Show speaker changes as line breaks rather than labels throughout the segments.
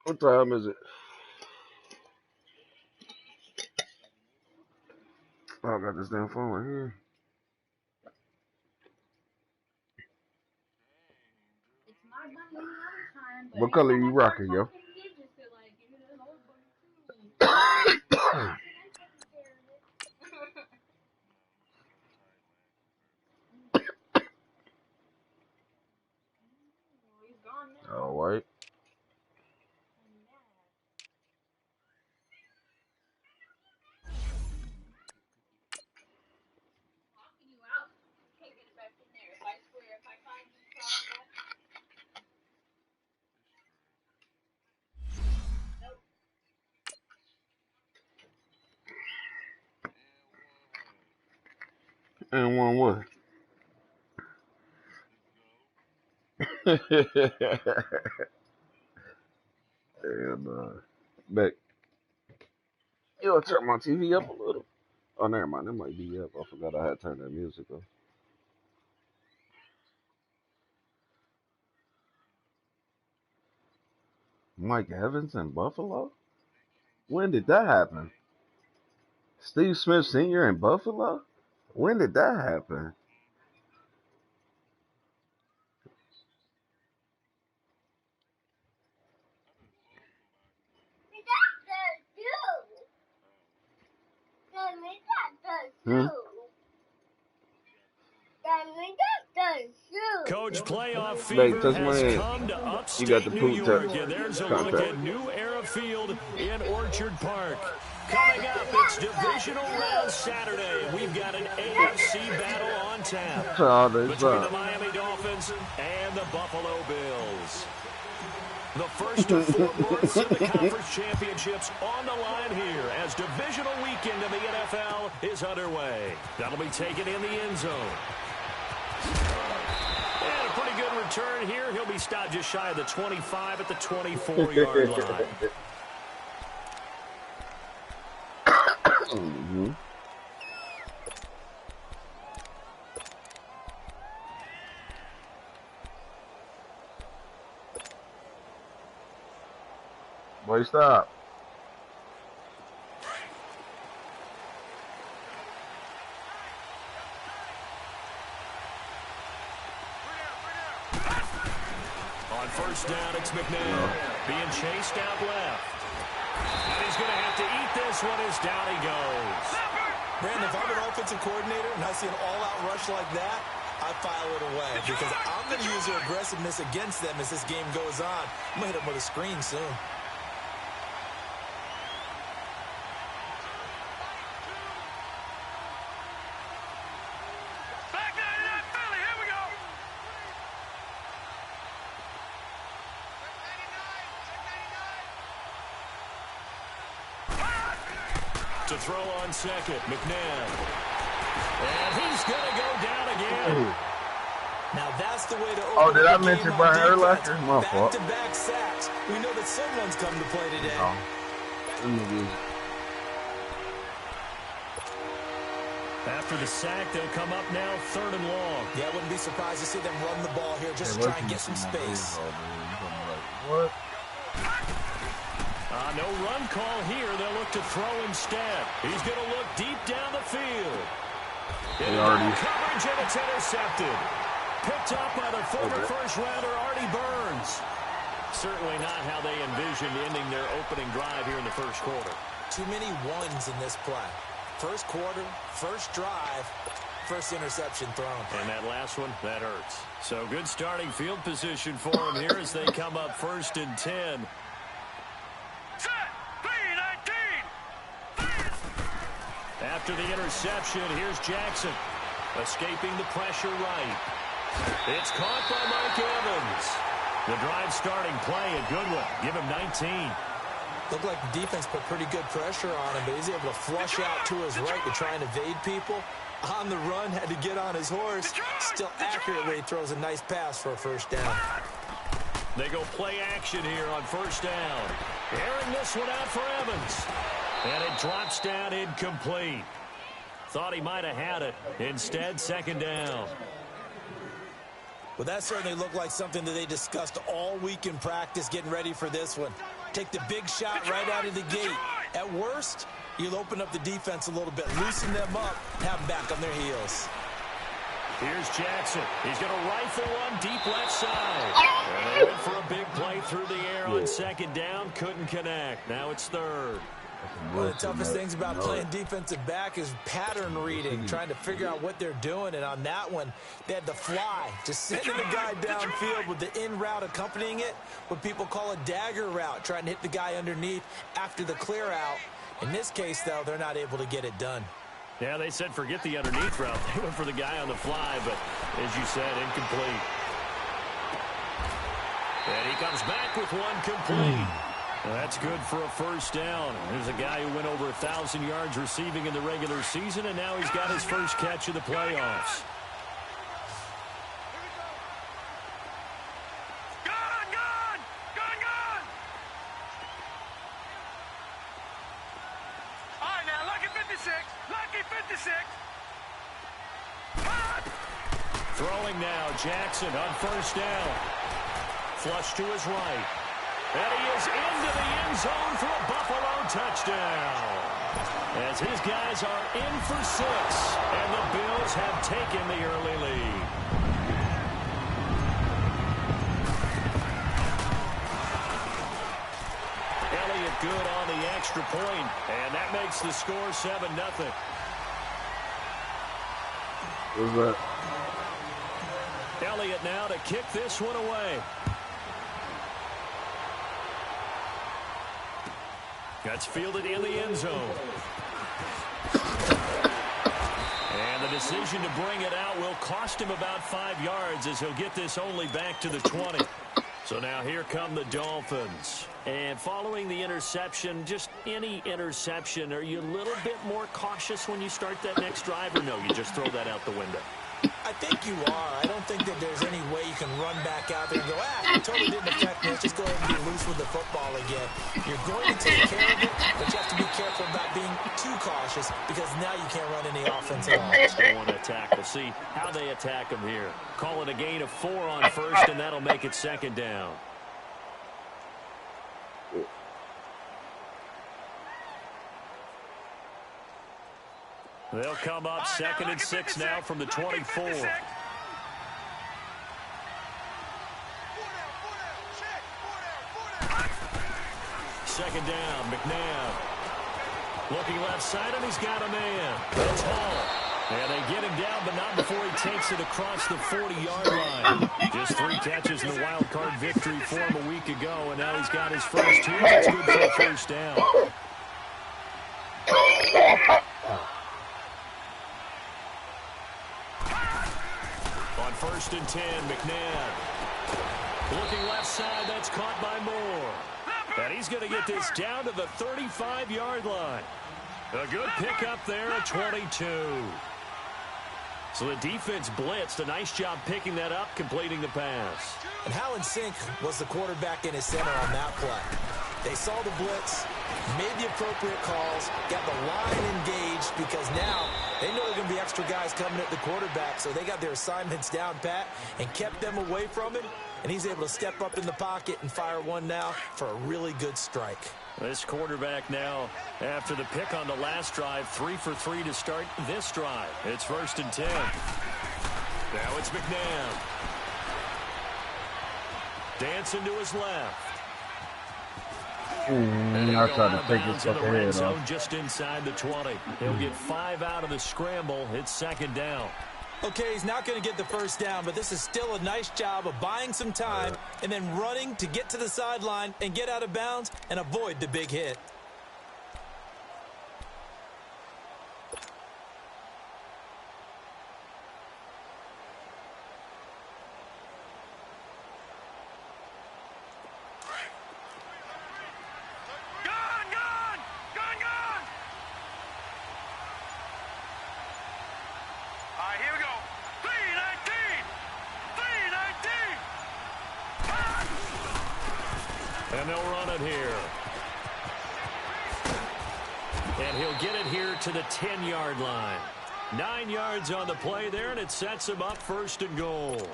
What time is it? Oh, I got this damn phone right here. What color you rocking, yo? All right. And one what? And back. You know, turn my TV up a little. Oh, never mind. That might be up. I forgot I had turned that music up. Mike Evans in Buffalo? When did that happen? Steve Smith Sr. in Buffalo? When did that happen? Hmm?
Coach, playoff fever has come to upstate New York, and there's a look at New Era Field in Orchard Park. Coming up, it's Divisional Round Saturday. We've got an AFC battle on tap between the Miami Dolphins and the Buffalo Bills. The first of 4 berths in the conference championships on the line here as divisional weekend in the NFL is underway. That'll be taken in the end zone. And a pretty good return here. He'll be stopped just shy of the 25 at the 24-yard line.
Mm-hmm. Boy, stop.
On first down, it's McNabb being chased out left. And he's going to have to eat this one as down he goes.
Brandon, if I'm an offensive coordinator and I see an all-out rush like that, I file it away because I'm going to use their aggressiveness against them as this game goes on. I'm going to hit them with a screen soon.
To throw on second, McNabb. And he's going to go down again.
Now that's the way to open.
Oh, did I mention Brian Urlacher? My fault.
Back-to-back sacks. We know that someone's come to play today.
After the sack, they'll come up now 3rd and long.
Yeah, I wouldn't be surprised to see them run the ball here just to try and get some space.
What?
No run call here. They'll look to throw instead. He's going to look deep down the field. Coverage, and it's intercepted. Picked up by the former first-rounder Artie Burns. Certainly not how they envisioned ending their opening drive here in the first quarter.
Too many ones in this play. First quarter, first drive, first interception thrown.
And that last one, that hurts. So good starting field position for them here as they come up 1st and 10. After the interception, here's Jackson. Escaping the pressure right. It's caught by Mike Evans. The drive starting play, a good one. Give him 19.
Looked like the defense put pretty good pressure on him, but he's able to flush out to his right to try and evade people. On the run, had to get on his horse. Still accurately throws a nice pass for a first down.
They go play action here on first down. Airing this one out for Evans. And it drops down incomplete. Thought he might have had it. Instead, 2nd down.
Well, that certainly looked like something that they discussed all week in practice getting ready for this one. Take the big shot right out of the gate. At worst, you'll open up the defense a little bit, loosen them up, have them back on their heels.
Here's Jackson. He's going to rifle one deep left side. And they went for a big play through the air on second down. Couldn't connect. Now it's third.
One of the toughest things about playing defensive back is pattern reading, trying to figure out what they're doing. And on that one, they had the fly, just sending the guy downfield with the in route accompanying it, what people call a dagger route, trying to hit the guy underneath after the clear out. In this case, though, they're not able to get it done.
Yeah, they said forget the underneath route. They went for the guy on the fly, but as you said, incomplete. And he comes back with one complete. That's good for a first down. There's a guy who went over 1,000 yards receiving in the regular season, and now he's got his first catch of the playoffs.
All right, now, lucky 56. Lucky 56.
Throwing now, Jackson on first down. Flush to his right. And he is into the end zone for a Buffalo touchdown. As his guys are in for 6, and the Bills have taken the early lead. Elliott good on the extra point, and that makes the score 7-0.
What's that?
Elliott now to kick this one away. That's fielded in the end zone. And the decision to bring it out will cost him about 5 yards as he'll get this only back to the 20. So now here come the Dolphins. And following the interception, just any interception, are you a little bit more cautious when you start that next drive, or no, you just throw that out the window?
I think you are. I don't think that there's any way you can run back out there and go, it totally didn't affect me. Let's just go ahead and be loose with the football again. You're going to take care of it, but you have to be careful about being too cautious because now you can't run any offense at all.
Still want to attack. We'll see how they attack him here. Call it a gain of 4 on first, and that'll make it second down. They'll come up 2nd and 6 now from the 24. Second down, McNabb. Looking left side, and he's got a man. That's Hall. And they get him down, but not before he takes it across the 40-yard line. Just 3 catches in the wild card victory for him a week ago, and now he's got his first 2. That's good for a first down. On 1st and 10, McNabb. Looking left side, that's caught by Moore. And he's going to get this down to the 35-yard line. A good pickup there at 22. So the defense blitzed. A nice job picking that up, completing the pass.
And how in sync was the quarterback in his center on that play? They saw the blitz, made the appropriate calls, got the line engaged because now they know there are going to be extra guys coming at the quarterback, so they got their assignments down pat and kept them away from him, and he's able to step up in the pocket and fire one now for a really good strike.
This quarterback now, after the pick on the last drive, 3 for 3 to start this drive. It's 1st and 10. Now it's McNabb. Dancing to his left.
I tried to take his fucking head off.
Just inside the 20. He'll get 5 out of the scramble. It's 2nd down.
Okay, he's not going to get the first down, but this is still a nice job of buying some time and then running to get to the sideline and get out of bounds and avoid the big hit.
And they'll run it here. And he'll get it here to the 10-yard line. 9 yards on the play there, and it sets him up 1st and goal.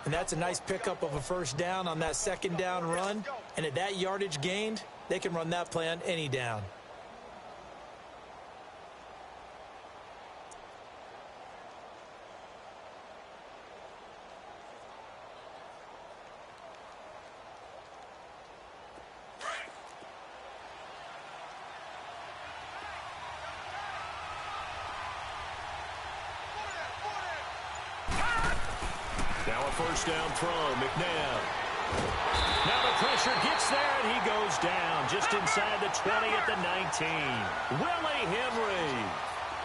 And that's a nice pickup of a first down on that second down run. And at that yardage gained, they can run that play on any down.
Now a first down throw, McNabb. Now the pressure gets there, and he goes down just inside the 20 at the 19. Willie Henry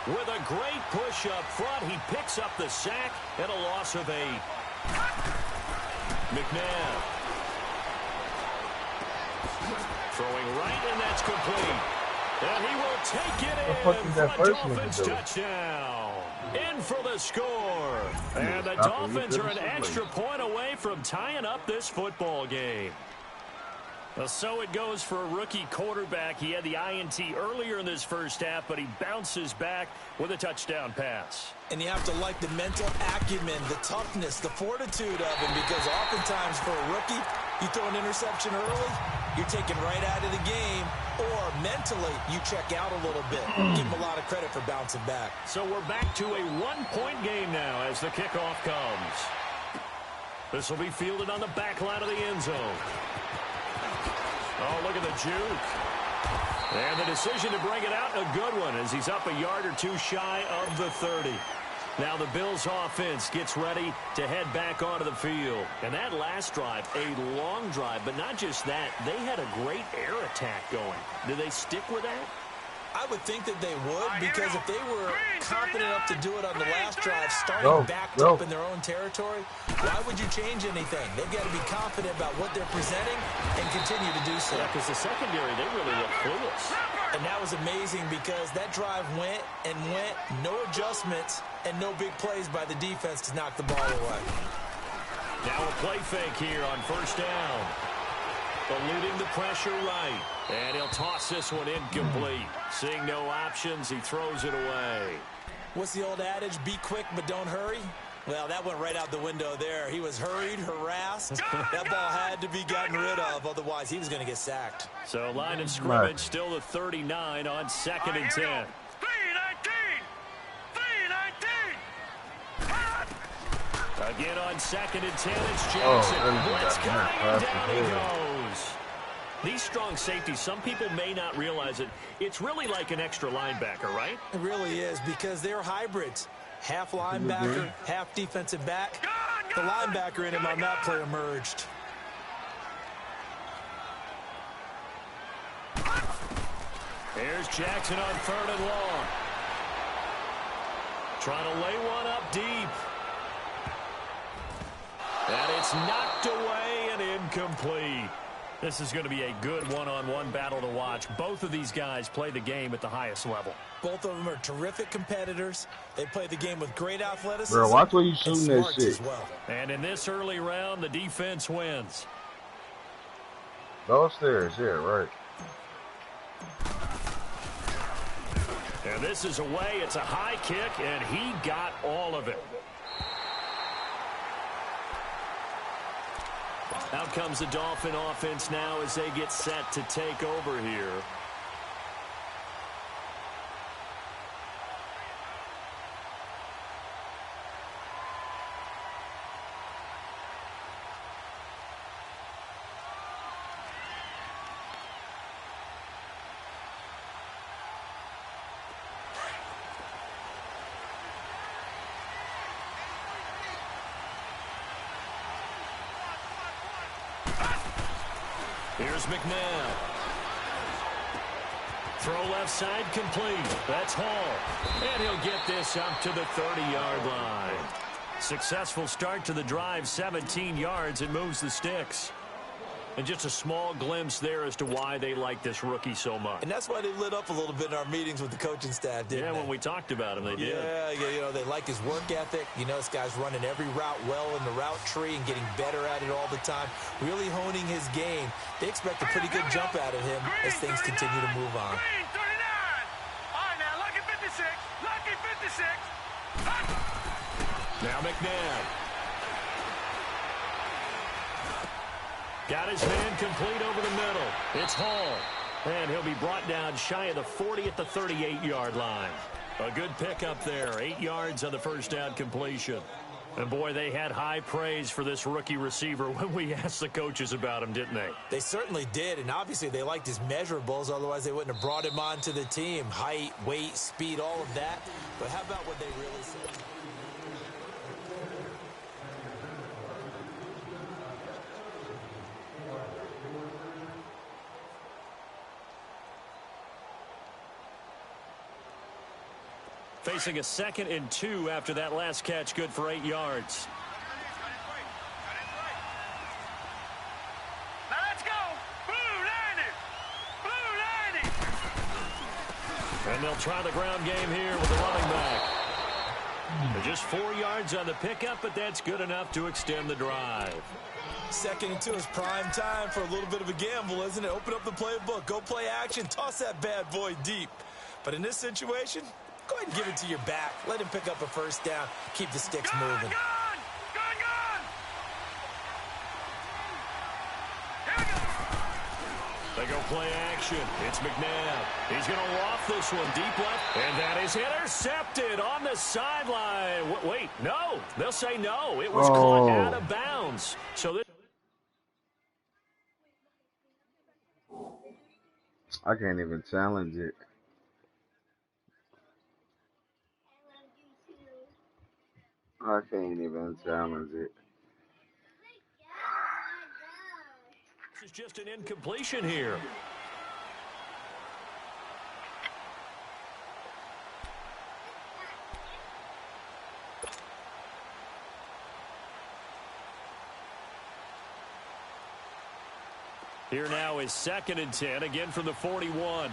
with a great push up front. He picks up the sack and a loss of 8. McNabb throwing right, and that's complete. And he will take it in for a Dolphins touchdown. In for the score. And the Dolphins are an extra point away from tying up this football game. Well, so it goes for a rookie quarterback. He had the INT earlier in this first half, but he bounces back with a touchdown pass.
And you have to like the mental acumen, the toughness, the fortitude of him, because oftentimes for a rookie, you throw an interception early, you're taken right out of the game, or mentally you check out a little bit. Give him a lot of credit for bouncing back.
So we're back to a one-point game now as the kickoff comes. This will be fielded on the back line of the end zone. Oh, look at the juke. And the decision to bring it out, a good one, as he's up a yard or two shy of the 30. Now the Bills offense gets ready to head back onto the field. And that last drive, a long drive, but not just that, they had a great air attack going. Do they stick with that?
I would think that they would, because if they were confident enough to do it on the last drive, starting backed up in their own territory, why would you change anything? They've got to be confident about what they're presenting and continue to do so.
Yeah, because the secondary, they really look clueless.
And that was amazing because that drive went and went, no adjustments, and no big plays by the defense to knock the ball away.
Now a play fake here on first down. Eluding the pressure right. And he'll toss this one incomplete. Seeing no options, he throws it away.
What's the old adage? Be quick, but don't hurry. Well, that went right out the window there. He was hurried, harassed. That ball had to be gotten rid of, otherwise he was going to get sacked.
So line of scrimmage still the 39 on 2nd and 10.
3-19! 3-19!
Again on 2nd and 10, it's Jackson. Blitz coming, and down he goes. These strong safeties, some people may not realize it. It's really like an extra linebacker, right?
It really is, because they're hybrids. Half linebacker, half defensive back. The linebacker in him on that play emerged.
Here's Jackson on 3rd and long. Trying to lay one up deep. And it's knocked away and incomplete. This is going to be a good one-on-one battle to watch. Both of these guys play the game at the highest level.
Both of them are terrific competitors. They play the game with great athleticism.
Bro, watch where you shooting that shit.
Well.
And in this early round, the defense wins.
Go upstairs, yeah, right.
And this is away. It's a high kick, and he got all of it. Out comes the Dolphin offense now as they get set to take over here. Here's McNabb. Throw left side complete. That's Hall. And he'll get this up to the 30-yard line. Successful start to the drive, 17 yards. It moves the sticks. And just a small glimpse there as to why they like this rookie so much.
And that's why they lit up a little bit in our meetings with the coaching staff, didn't they?
Yeah, when we talked about him, they did.
Yeah, you know, they like his work ethic. You know, this guy's running every route well in the route tree and getting better at it all the time, really honing his game. They expect a pretty good jump out of him as things continue to move on.
Green 39! All right, now, lucky 56. Lucky 56.
Now McNabb. Got his man complete over the middle. It's Hall. And he'll be brought down shy of the 40 at the 38-yard line. A good pickup there. 8 yards on the first down completion. And, boy, they had high praise for this rookie receiver when we asked the coaches about him, didn't they?
They certainly did, and obviously they liked his measurables. Otherwise, they wouldn't have brought him onto the team. Height, weight, speed, all of that. But how about what they really said?
Facing a 2nd and 2 after that last catch, good for 8 yards.
Now let's go. Blue 90. Blue 90.
And they'll try the ground game here with the running back. They're just 4 yards on the pickup, but that's good enough to extend the drive.
2nd and 2 is prime time for a little bit of a gamble, isn't it? Open up the playbook, go play action, toss that bad boy deep. But in this situation, go ahead and give it to your back. Let him pick up a first down. Keep the sticks moving.
Gun. Here we go.
They go play action. It's McNabb. He's going to loft this one deep left. And that is intercepted on the sideline. Wait, no. They'll say no. It was caught out of bounds. So this
I can't even challenge it. I can't even challenge it.
is just an incompletion here. Here now is 2nd and 10, again from the 41.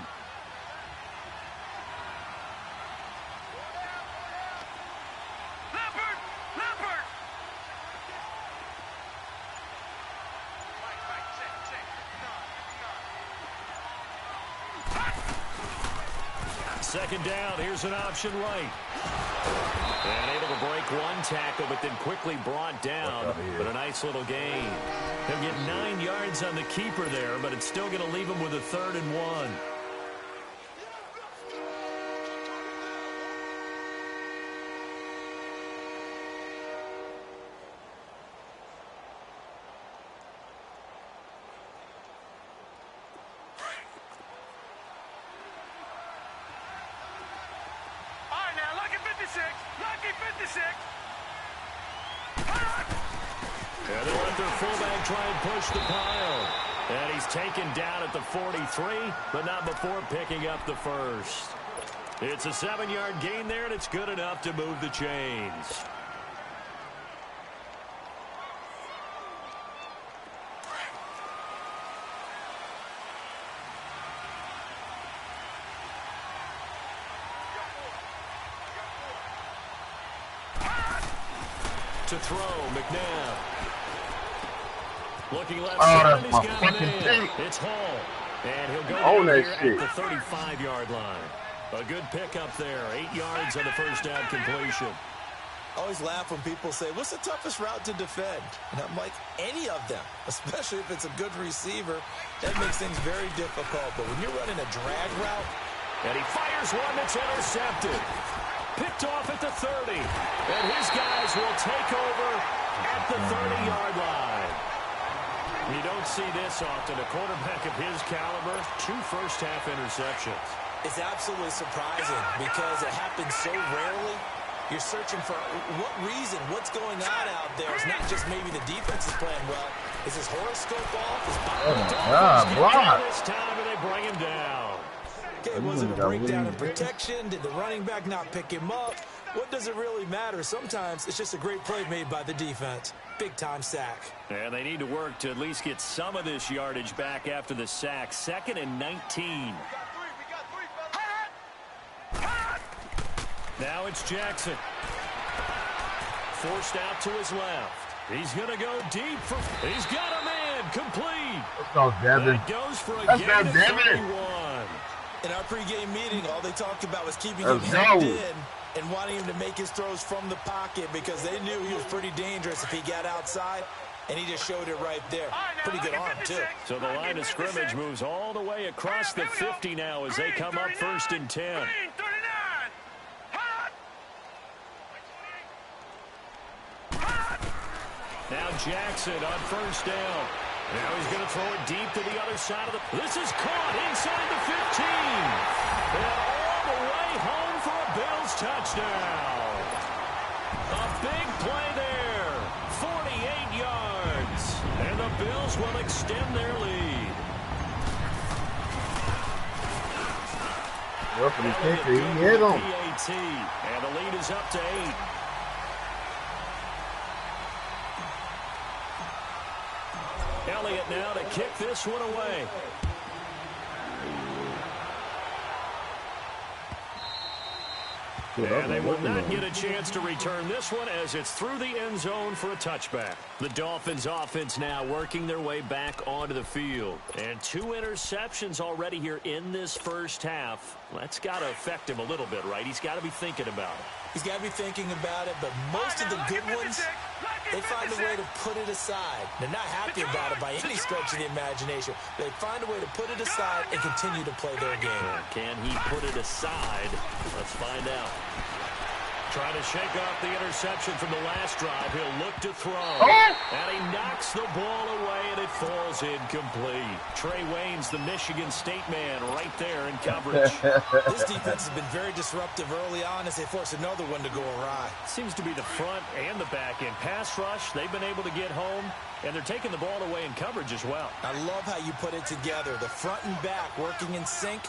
Second down, here's an option right. And able to break one tackle, but then quickly brought down. But a nice little gain. He'll get 9 yards on the keeper there, but it's still going to leave him with a 3rd and 1. And they'll let their fullback try and push the pile. And he's taken down at the 43, but not before picking up the first. It's a 7-yard gain there, and it's good enough to move the chains. To throw, McNabb. Looking left side, he's got a man. It's Hall. And he'll go down here at the 35-yard line. A good pickup there. 8 yards on the first down completion.
I always laugh when people say, what's the toughest route to defend? And I'm like, any of them, especially if it's a good receiver. That makes things very difficult. But when you're running a drag route.
And he fires one that's intercepted. Picked off at the 30. And his guys will take over at the 30-yard line. You don't see this often. A quarterback of his caliber, 2 first-half interceptions.
It's absolutely surprising because it happens so rarely. You're searching for what reason, what's going on out there. It's not just maybe the defense is playing well. Is his horoscope off?
This time, and they bring him down.
Okay, was it a breakdown in protection? Did the running back not pick him up? What does it really matter? Sometimes it's just a great play made by the defense. Big-time sack.
And they need to work to at least get some of this yardage back after the sack. 2nd and 19. Now it's Jackson. Forced out to his left. He's going to go deep. He's got a man. Complete.
Let's go, Devin.
That goes for a gain of 31.
In our pregame meeting, all they talked about was keeping him hemmed in and wanting him to make his throws from the pocket because they knew he was pretty dangerous if he got outside. and he just showed it right there. Pretty good arm, too.
So the line of scrimmage moves all the way across the 50 now as they come up 1st and 10. Now Jackson on 1st down. Now he's going to throw it deep to the other side of the... This is caught inside the 15. And all the way home for a Bills touchdown. A big play there. 48 yards. And the Bills will extend their lead.
Well, for the kicker, he hit him.
And the lead is up to 8. Elliott now to kick this one away. And they will not get a chance to return this one as it's through the end zone for a touchback. The Dolphins offense now working their way back onto the field. And 2 interceptions already here in this first half. That's got to affect him a little bit, right? He's got to be thinking about it.
He's got to be thinking about it, but most of the good ones, they find a way to put it aside. They're not happy about it by any stretch of the imagination. They find a way to put it aside and continue to play their game.
Can he put it aside? Let's find out. Trying to shake off the interception from the last drive. He'll look to throw. And he knocks the ball away, and it falls incomplete. Trey Wayne's the Michigan State man right there in coverage.
This defense has been very disruptive early on as they force another one to go awry.
Seems to be the front and the back end. Pass rush, they've been able to get home, and they're taking the ball away in coverage as well.
I love how you put it together. The front and back working in sync,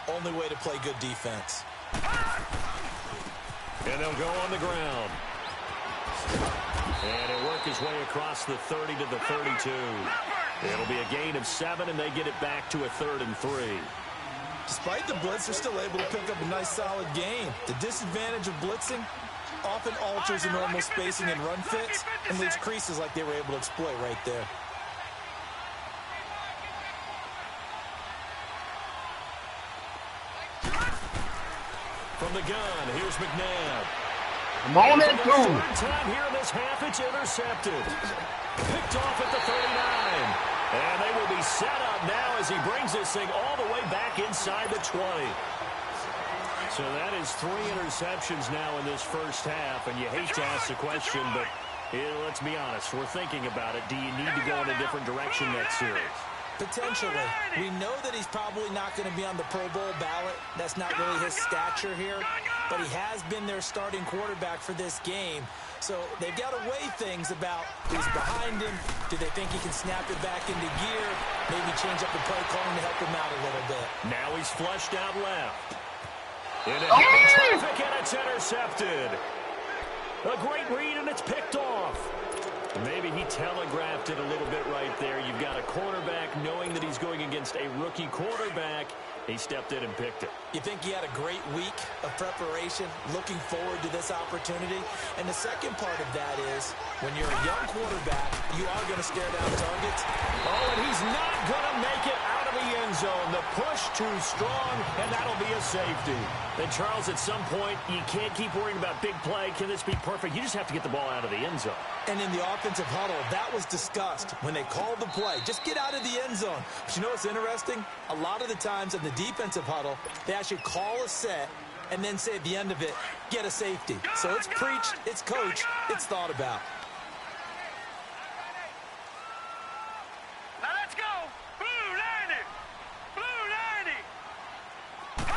only way to play good defense.
And they'll go on the ground. And he'll work his way across the 30 to the 32. It'll be a gain of 7, and they get it back to a 3rd and 3.
Despite the blitz, they're still able to pick up a nice, solid gain. The disadvantage of blitzing often alters the normal spacing and run fits and leaves creases like they were able to exploit right there.
From the gun, here's McNabb.
I'm on it, too.
Time here in this half, it's intercepted. Picked off at the 39. And they will be set up now as he brings this thing all the way back inside the 20. So that is 3 interceptions now in this first half, and you hate to ask the question, but let's be honest, we're thinking about it. Do you need to go in a different direction next series?
Potentially. We know that he's probably not going to be on the Pro Bowl ballot. That's not really his stature here. But he has been their starting quarterback for this game. So they've got to weigh things about who's behind him. Do they think he can snap it back into gear? Maybe change up the play calling to help him out a little bit.
Now he's flushed out left. Into heavy traffic, and it's intercepted. A great read, and it's picked off. Maybe he telegraphed it a little bit right there. You've got a quarterback knowing that he's going against a rookie quarterback. He stepped in and picked it.
You think he had a great week of preparation, looking forward to this opportunity? And the second part of that is, when you're a young quarterback, you are going to stare down targets.
Oh, and he's not going to make it out of the end zone. The push too strong, and that'll be a safety. Then, Charles, at some point, you can't keep worrying about big play. Can this be perfect? You just have to get the ball out of the end zone.
And in the offensive huddle, that was discussed when they called the play. Just get out of the end zone. But you know what's interesting? A lot of the times in the defensive huddle, they actually call a set and then say at the end of it, get a safety. So it's preached, it's coached, it's thought about.
Now let's go. Blue 90. Blue 90.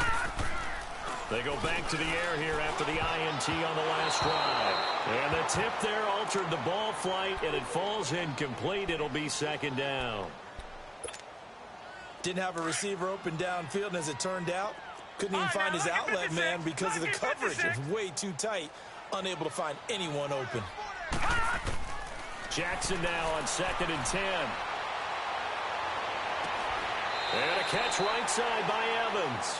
They go back to the air here after the INT on the last drive. And the tip there altered the ball flight, and it falls incomplete. It'll be 2nd down.
Didn't have a receiver open downfield, and as it turned out, couldn't even find his outlet man because of the coverage. It was way too tight, unable to find anyone open.
Jackson now on 2nd and 10. And a catch right side by Evans.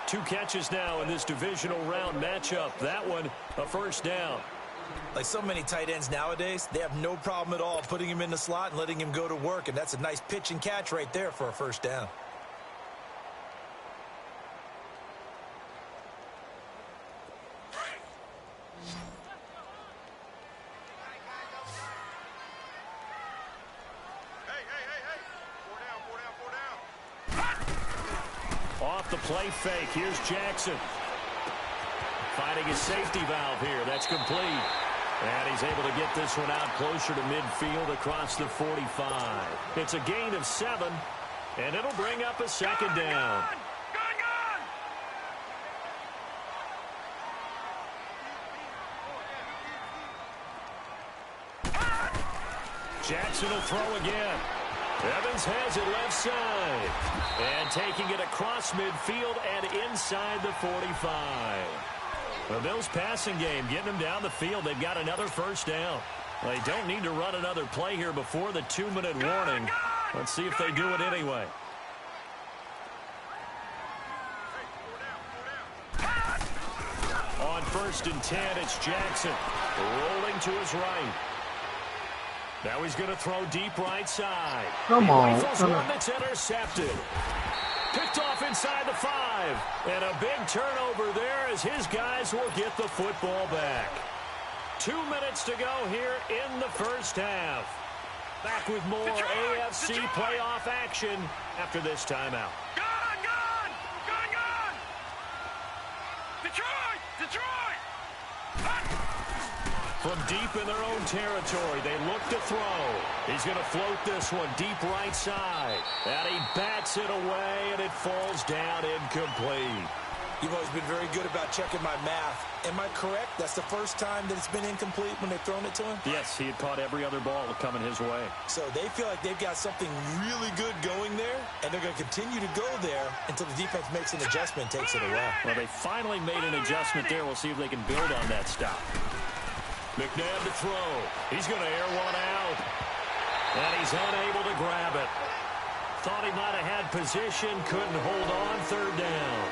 2 catches now in this divisional round matchup. That one, a 1st down.
Like so many tight ends nowadays, they have no problem at all putting him in the slot and letting him go to work, and that's a nice pitch and catch right there for a 1st down.
off the play fake. Here's Jackson. Finding his safety valve here. That's complete. And he's able to get this one out closer to midfield across the 45. It's a gain of 7, and it'll bring up a second down. Jackson will throw again. Evans has it left side. And taking it across midfield and inside the 45. The Bills' passing game getting them down the field. They've got another first down. They don't need to run another play here before the 2-minute warning. Let's see if they do it anyway. On 1st and 10, it's Jackson rolling to his right. Now he's going to throw deep right side.
Come on.
One that's intercepted. Picked off inside the 5. And a big turnover there as his guys will get the football back. 2 minutes to go here in the first half. Back with more AFC playoff action after this timeout.
Gone! Detroit!
From deep in their own territory, they look to throw. He's going to float this one deep right side. And he bats it away, and it falls down incomplete.
You've always been very good about checking my math. Am I correct? That's the first time that it's been incomplete when they've thrown it to him?
Yes, he had caught every other ball coming his way.
So they feel like they've got something really good going there, and they're going to continue to go there until the defense makes an adjustment and takes it away.
Well, they finally made an adjustment there. We'll see if they can build on that stop. McNabb to throw. He's going to air one out. And he's unable to grab it. Thought he might have had position, couldn't hold on, 3rd down.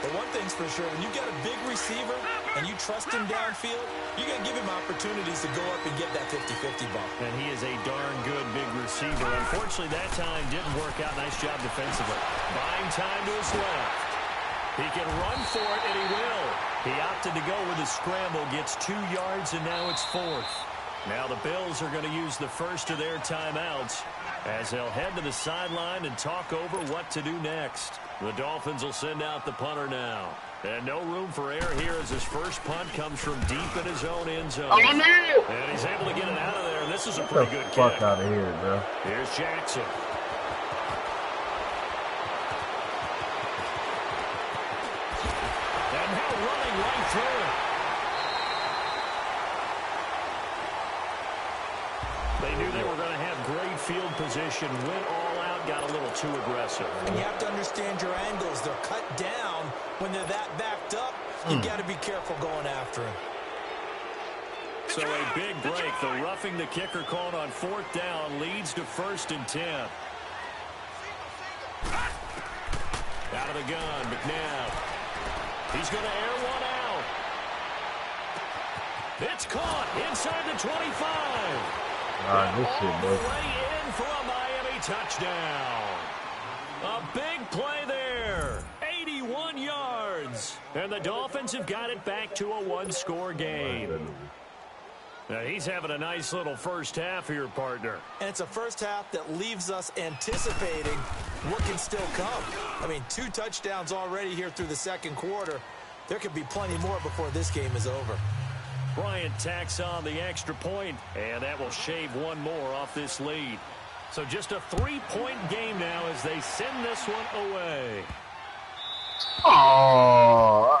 But one thing's for sure, when you've got a big receiver and you trust him downfield, you're going to give him opportunities to go up and get that 50-50 ball.
And he is a darn good big receiver. Unfortunately, that time didn't work out. Nice job defensively. Buying time to his left. He can run for it, and he will. He opted to go with a scramble, gets 2 yards, and now it's 4th. Now the Bills are going to use the first of their timeouts as they'll head to the sideline and talk over what to do next. The Dolphins will send out the punter now. And no room for error here as his first punt comes from deep in his own end zone. And he's able to get it out of there, and this is a pretty good kick.
Fuck out of here, bro.
Here's Jackson. And now running right through it. They knew they were going to have great field position, went all out, got a little too aggressive.
And you have to understand your angles. They're cut down. When they're that backed up, you got to be careful going after him.
So a big break. The roughing the kicker called on 4th down leads to 1st and 10. Out of the gun, McNabb. He's going to air one out. It's caught inside the 25.
This shit, bro.
Way in for a Miami touchdown. A big play there. 81 yards. And the Dolphins have got it back to a 1-score game. Now he's having a nice little first half here, partner.
And it's a first half that leaves us anticipating what can still come. I mean, 2 touchdowns already here through the 2nd quarter. There could be plenty more before this game is over.
Bryant tacks on the extra point, and that will shave one more off this lead. So just a 3-point game now as they send this one away.
Oh.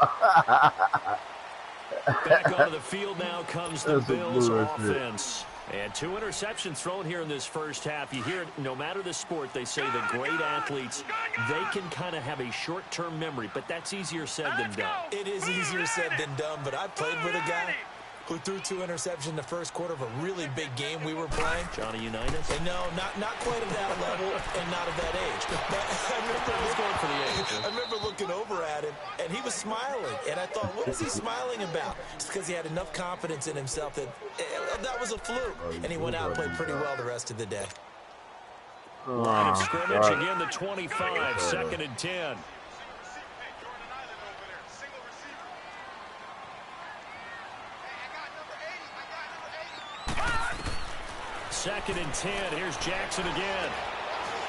Back onto the field now comes the Bills offense. And 2 interceptions thrown here in this first half. You hear it, no matter the sport, they say the great athletes, they can kind of have a short-term memory, but that's easier said than done.
It is easier said than done, but I played with a guy who threw 2 interceptions in the first quarter of a really big game we were playing.
Johnny Unitas?
And no, not quite at that level and not at that age. But I remember looking over at him, and he was smiling. And I thought, what is he smiling about? Just because he had enough confidence in himself that that was a fluke. And he went out and played pretty well the rest of the day.
Line of scrimmage again, the 25, 2nd and 10. Second and 10. Here's Jackson again.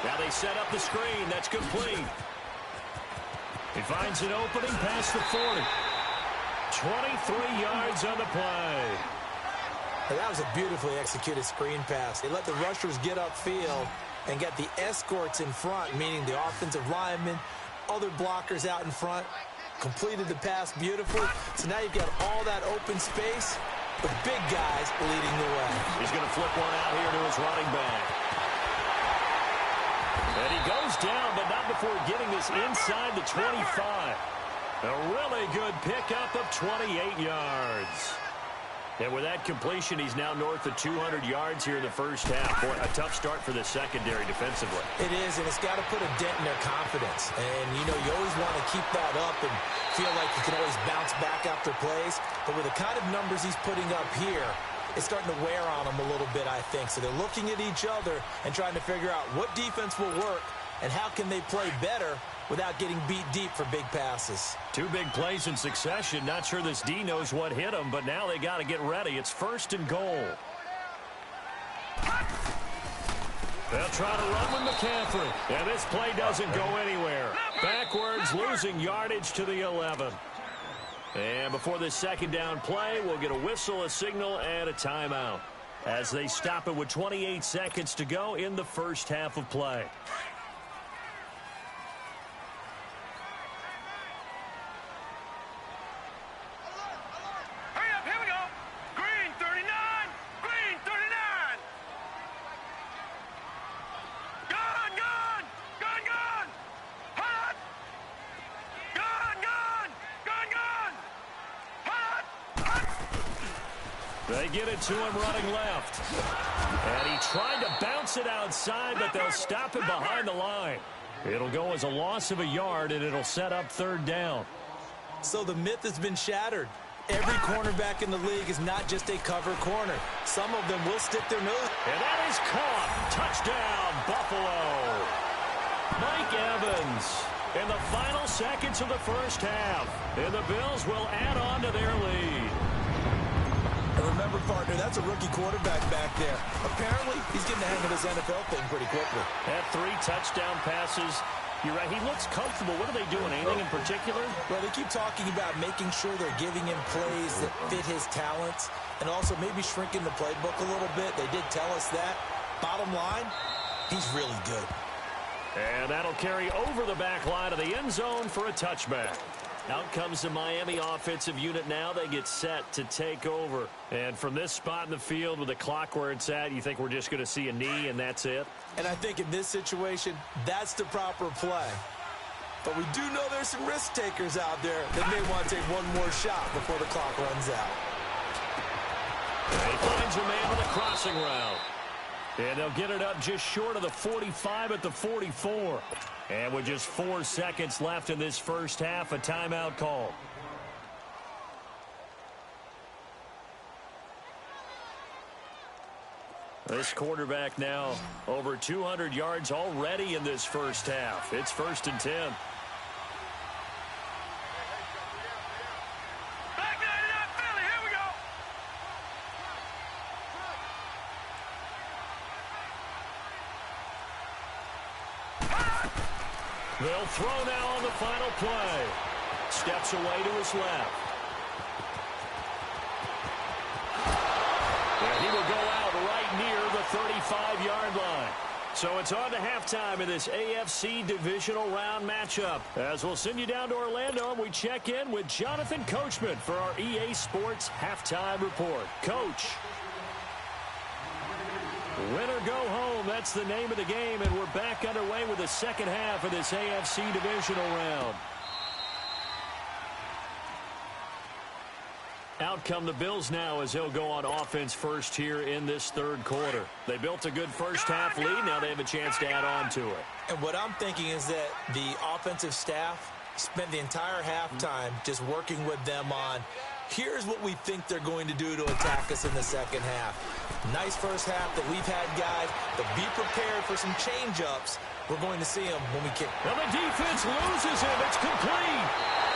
Now they set up the screen. That's complete. He finds an opening past the 40. 23 yards on the play.
That was a beautifully executed screen pass. They let the rushers get upfield and get the escorts in front, meaning the offensive linemen, other blockers out in front, completed the pass beautifully. So now you've got all that open space, the big guys leading the way.
He's going to flip one out here to his running back. And he goes down, but not before getting this inside the 25. A really good pickup of 28 yards. And with that completion, he's now north of 200 yards here in the first half. Boy, a tough start for the secondary defensively.
It is, and it's got to put a dent in their confidence. And, you know, you always want to keep that up and feel like you can always bounce back after plays. But with the kind of numbers he's putting up here, it's starting to wear on them a little bit, I think. So they're looking at each other and trying to figure out what defense will work and how can they play better without getting beat deep for big passes.
Two big plays in succession. Not sure this D knows what hit him, but now they got to get ready. It's 1st and goal. They'll try to run with McCaffrey. And this play doesn't go anywhere. Backwards, losing yardage to the 11. And before this second down play, we'll get a whistle, a signal, and a timeout as they stop it with 28 seconds to go in the first half of play. They get it to him running left. And he tried to bounce it outside, but they'll stop him behind the line. It'll go as a loss of a yard, and it'll set up 3rd down.
So the myth has been shattered. Every cornerback in the league is not just a cover corner. Some of them will stick their nose.
And that is caught. Touchdown, Buffalo. Mike Evans in the final seconds of the first half. And the Bills will add on to their lead.
And remember, partner, that's a rookie quarterback back there. Apparently, he's getting the hang of this NFL thing pretty quickly.
Had 3 touchdown passes. You're right, he looks comfortable. What are they doing? Anything in particular?
Well, they keep talking about making sure they're giving him plays that fit his talents and also maybe shrinking the playbook a little bit. They did tell us that. Bottom line, he's really good.
And that'll carry over the back line of the end zone for a touchback. Out comes the Miami offensive unit now. They get set to take over. And from this spot in the field with the clock where it's at, you think we're just going to see a knee and that's it?
And I think in this situation, that's the proper play. But we do know there's some risk takers out there that may want to take one more shot before the clock runs out.
He finds a man with a crossing route. And they'll get it up just short of the 45 at the 44. And with just 4 seconds left in this first half, a timeout call. This quarterback now over 200 yards already in this first half. It's 1st and 10.
Back 99 Philly, here we go.
They'll throw now on the final play. Steps away to his left. And he will go out right near the 35-yard line. So it's on to halftime in this AFC divisional round matchup. As we'll send you down to Orlando, and we check in with Jonathan Coachman for our EA Sports halftime report. Coach. Win or go home, that's the name of the game, and we're back underway with the second half of this AFC divisional round. Out come the Bills now as they'll go on offense first here in this third quarter. They built a good first half lead. Now they have a chance to add on to it.
And what I'm thinking is that the offensive staff spent the entire halftime just working with them on, here's what we think they're going to do to attack us in the second half. Nice first half that we've had, guys, but be prepared for some change-ups. We're going to see them when we kick.
Well, the defense loses him. It's complete.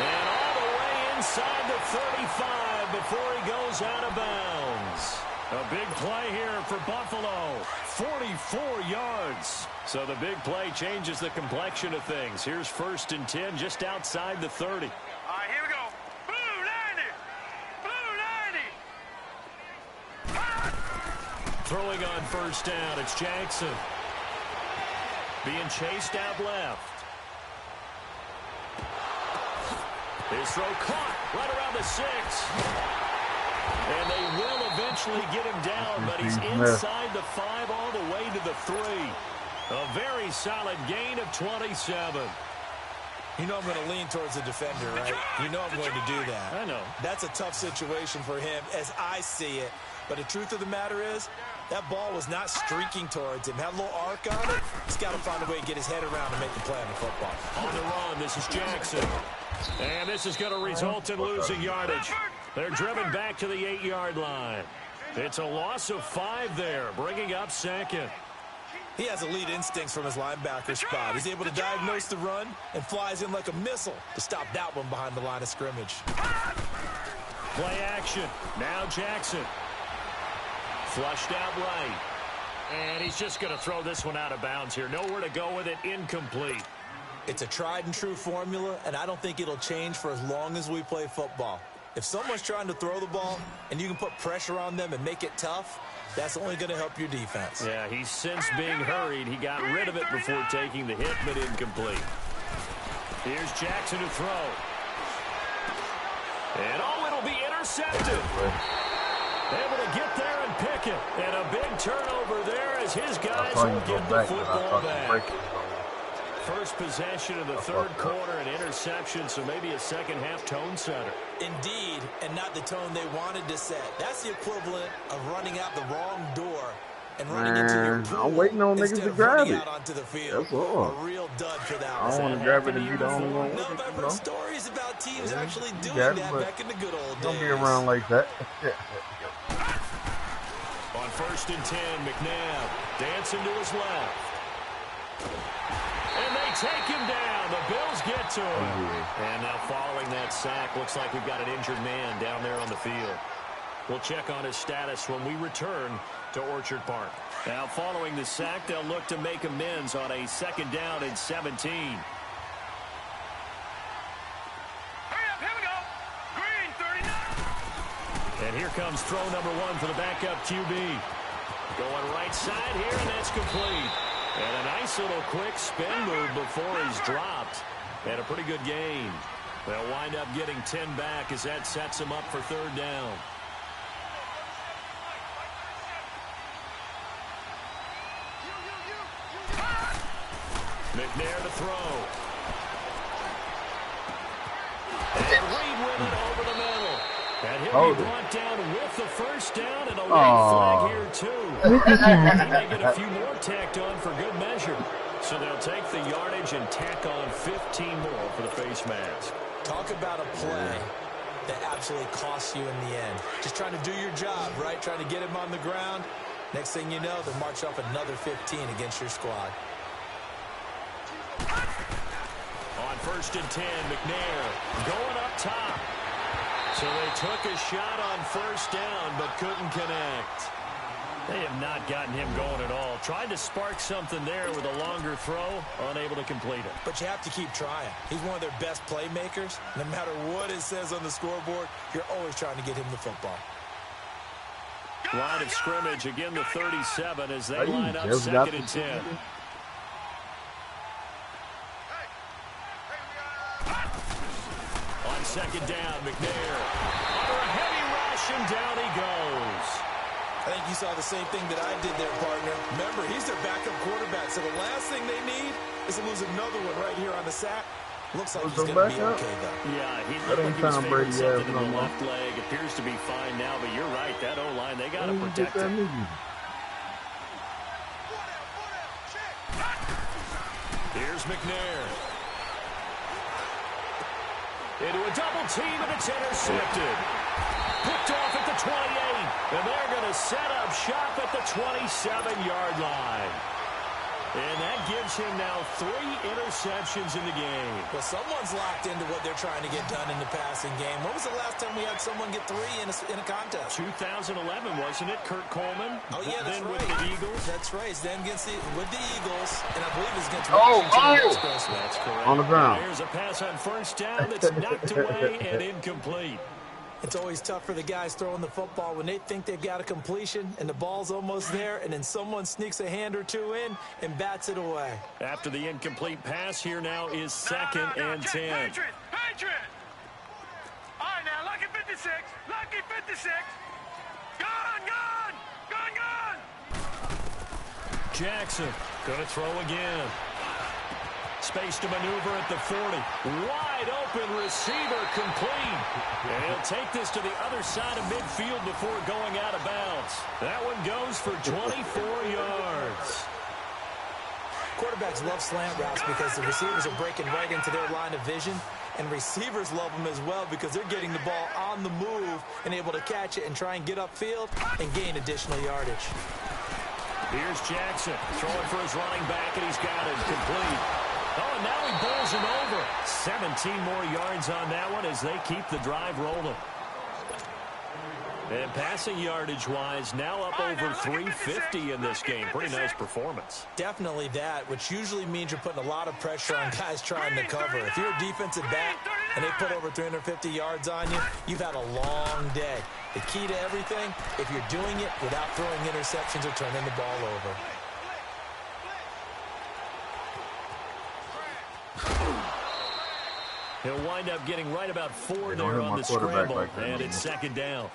And all the way inside the 35 before he goes out of bounds. A big play here for Buffalo. 44 yards. So the big play changes the complexion of things. Here's 1st and 10 just outside the 30.
All right, here we go. Blue 90. Blue 90.
Throwing on 1st down, it's Jackson. Being chased out left. His throw caught right around the 6. And they will eventually get him down, but he's inside the 5 all the way to the 3. A very solid gain of 27.
You know I'm going to lean towards the defender, right? You know I'm going to do that.
I know.
That's a tough situation for him as I see it. But the truth of the matter is, that ball was not streaking towards him. Had a little arc on it. He's got to find a way to get his head around and make the play on the football.
On the run, this is Jackson. And this is going to result in losing yardage. They're driven back to the 8-yard line. It's a loss of 5 there, bringing up 2nd.
He has elite instincts from his linebacker spot. He's able to diagnose the run and flies in like a missile to stop that one behind the line of scrimmage.
Play action. Now Jackson. Flushed out right. And he's just going to throw this one out of bounds here. Nowhere to go with it. Incomplete.
It's a tried-and-true formula, and I don't think it'll change for as long as we play football. If someone's trying to throw the ball and you can put pressure on them and make it tough, that's only going to help your defense.
Yeah, he's since being hurried. He got rid of it before taking the hit, but incomplete. Here's Jackson to throw. And, oh, it'll be intercepted. Able to get there and pick it. And a big turnover there as his guys will get the football back. First possession of the 3rd quarter, an interception, so maybe a second-half tone setter.
Indeed, and not the tone they wanted to set. That's the equivalent of running out the wrong door and running into your pool.
I'm waiting on niggas to grab it.
Out onto the field.
That's all.
A real dud for that.
I don't want to grab it and be the only one.
No, but I've heard stories about teams actually doing
that
back in the good old days.
Don't be around like that.
On 1st and 10, McNabb dancing to his left. And they take him down. The Bills get to him. And now following that sack, looks like we've got an injured man down there on the field. We'll check on his status when we return to Orchard Park. Now following the sack, they'll look to make amends on a 2nd down and 17.
Hurry up, here we go. Green 39.
And here comes throw number 1 for the backup QB. Going right side here, and that's complete. And a nice little quick spin move before he's dropped. And a pretty good gain. They'll wind up getting 10 back as that sets him up for 3rd down. McNair to throw. And Reed with it over the middle. And he'll be brought down with the 1st down and a late flag here, too. He may get a few more tacked on for good measure. So they'll take the yardage and tack on 15 more for the face mask.
Talk about a play that absolutely costs you in the end. Just trying to do your job, right? Trying to get him on the ground. Next thing you know, they'll march off another 15 against your squad.
On 1st and 10, McNair going up top. So they took a shot on 1st down, but couldn't connect. They have not gotten him going at all. Tried to spark something there with a longer throw, unable to complete it.
But you have to keep trying. He's one of their best playmakers. No matter what it says on the scoreboard, you're always trying to get him the football.
Line of scrimmage, again the 37 as they line up 2nd and 10. On 2nd down, McNair. Under a heavy rush, and down he goes.
I think you saw the same thing that I did there, partner. Remember, he's their backup quarterback, so the last thing they need is to lose another one right here on the sack. Looks like he's going to be okay, though.
Yeah, he looked like he was favoring something in the left leg. Appears to be fine now, but you're right. That O-line, they got to protect him. Here's McNair. Into a double team, and it's intercepted. Picked off at the 28, and they're going to set up shop at the 27-yard line. And that gives gives him now 3 interceptions in the game.
Well, someone's locked into what they're trying to get done in the passing game. When was the last time we had someone get 3 in a contest?
2011, wasn't it? Kurt Coleman.
Oh, yeah, that's
then
right.
with the Eagles.
That's right. Then with the Eagles, and I believe it's against
Washington. That's correct.
On the ground.
There's a pass on first down that's knocked away and incomplete.
It's always tough for the guys throwing the football when they think they've got a completion and the ball's almost there, and then someone sneaks a hand or two in and bats it away.
After the incomplete pass, here now is 2nd and 10.
Patriot! All right, now, lucky 56. Lucky 56. Gone!
Jackson going to throw again. Space to maneuver at the 40. Wide open receiver complete. And he'll take this to the other side of midfield before going out of bounds. That one goes for 24 yards.
Quarterbacks love slant routes because the receivers are breaking right into their line of vision, and receivers love them as well because they're getting the ball on the move and able to catch it and try and get upfield and gain additional yardage.
Here's Jackson throwing for his running back, and he's got it complete. Oh, and now he bowls him over. 17 more yards on that one as they keep the drive rolling. And passing yardage-wise, now up over 350 in this game. Pretty nice performance.
Definitely that, which usually means you're putting a lot of pressure on guys trying to cover. If you're a defensive back and they put over 350 yards on you, you've had a long day. The key to everything, if you're doing it without throwing interceptions or turning the ball over.
He'll wind up getting right about 4 there on the scramble, and it's 2nd down.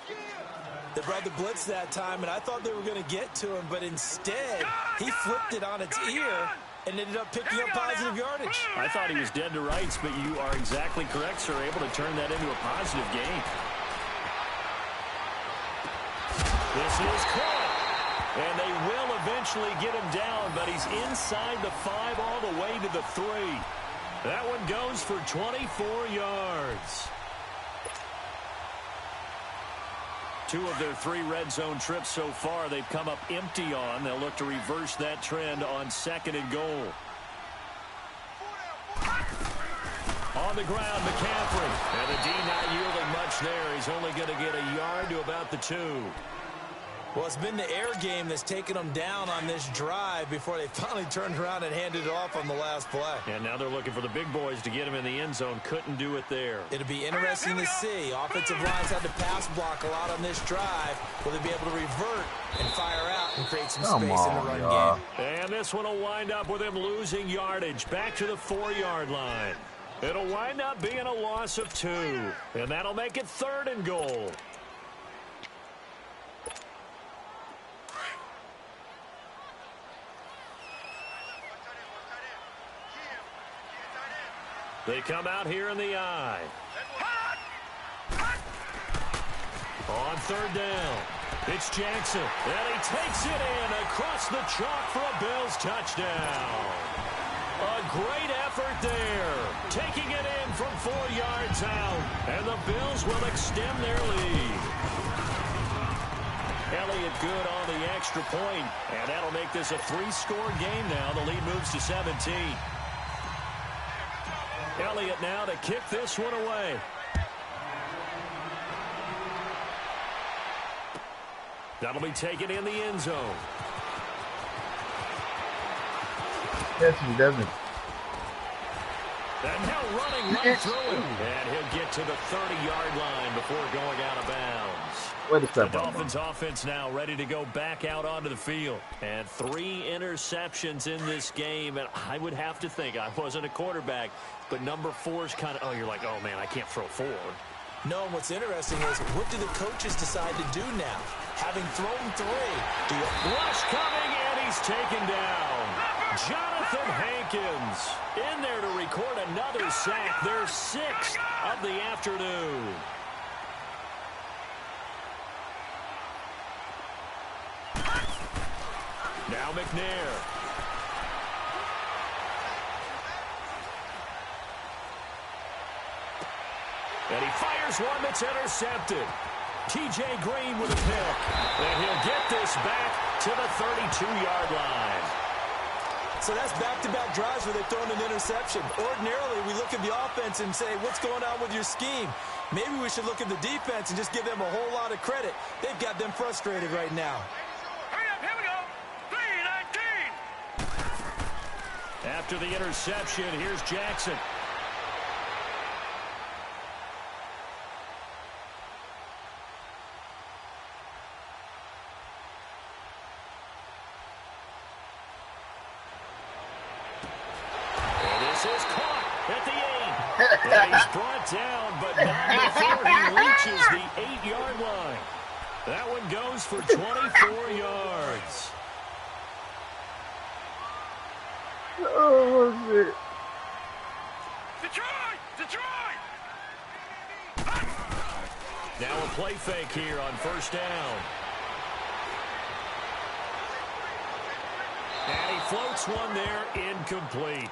They brought the blitz that time, and I thought they were going to get to him, but instead, he flipped it on its ear and ended up picking up positive yardage.
I thought he was dead to rights, but you are exactly correct, sir, able to turn that into a positive gain. This is caught, and they will eventually get him down, but he's inside the 5 all the way to the 3. That one goes for 24 yards. 2 of their 3 red zone trips so far they've come up empty on. They'll look to reverse that trend on 2nd and goal. On the ground, McCaffrey. And the D not yielding much there. He's only going to get a yard to about the 2.
Well, it's been the air game that's taken them down on this drive before they finally turned around and handed it off on the last play.
And now they're looking for the big boys to get him in the end zone. Couldn't do it there.
It'll be interesting to see. Offensive lines had to pass block a lot on this drive. Will they be able to revert and fire out and create some space in the run game?
And this one will wind up with him losing yardage back to the 4-yard line. It'll wind up being a loss of 2. And that'll make it 3rd and goal. They come out here in the I. On 3rd down, it's Jackson, and he takes it in across the chalk for a Bills touchdown. A great effort there, taking it in from 4 yards out, and the Bills will extend their lead. Elliott good on the extra point, and that'll make this a 3-score game now. The lead moves to 17. Elliott now to kick this one away. That'll be taken in the end zone.
Yes, he doesn't.
And now running right through him. And he'll get to the 30-yard line before going out of bounds. The Dolphins offense now ready to go back out onto the field. And 3 interceptions in this game. And I would have to think, I wasn't a quarterback, but number 4 is kind of, oh, you're like, oh, man, I can't throw 4.
No, and what's interesting is, what do the coaches decide to do now? Having thrown 3, do you...
Rush coming, and he's taken down. Jonathan Hankins in there to record another sack. Their 6th of the afternoon. Now McNair. And he fires one that's intercepted. T.J. Green with a pick. And he'll get this back to the 32-yard line.
So that's back-to-back drives where they've thrown an interception. Ordinarily, we look at the offense and say, what's going on with your scheme? Maybe we should look at the defense and just give them a whole lot of credit. They've got them frustrated right now.
Hurry up, here we go. 3-19.
After the interception, here's Jackson. Is caught at the 8. And he's brought down, but not before he reaches the 8-yard line. That one goes for 24 yards.
Oh, shit.
Detroit! Detroit!
Now a play fake here on first down. And he floats one there, incomplete.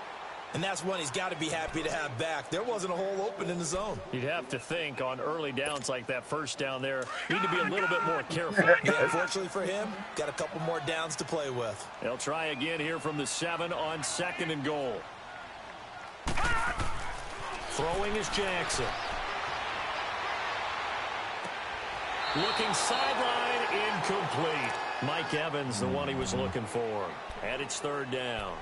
And that's one he's got to be happy to have back. There wasn't a hole open in the zone.
You'd have to think on early downs like that first down there, need to be a little bit more careful.
Yeah, unfortunately for him, got a couple more downs to play with.
They'll try again here from the 7 on 2nd and goal. Throwing is Jackson. Looking sideline, incomplete. Mike Evans, the one he was looking for. And it's 3rd down.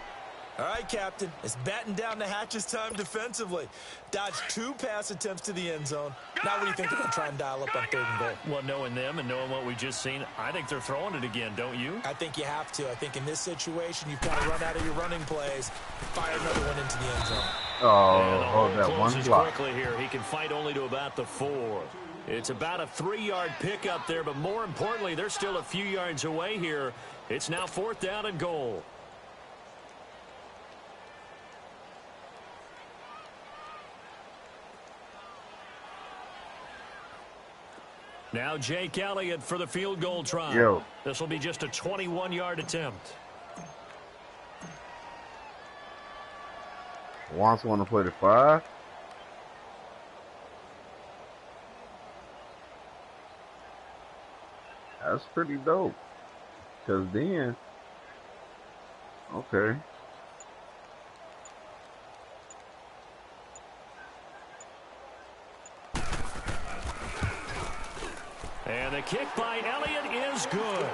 All right, Captain, it's batten down the hatches time defensively. Dodged 2 pass attempts to the end zone. Now what do you think they're going to try and dial up on 3rd and goal?
Well, knowing them and knowing what we just seen, I think they're throwing it again, don't you?
I think you have to. I think in this situation, you've got to run out of your running plays, fire another one into the end zone.
Oh, hold that one block.
Quickly here. He can fight only to about the 4. It's about a 3-yard pickup there, but more importantly, they're still a few yards away here. It's now 4th down and goal. Now Jake Elliott for the field goal try. This will be just a 21-yard attempt.
Wants one to play the 5. That's pretty dope. Because then, okay.
And the kick by Elliott is good.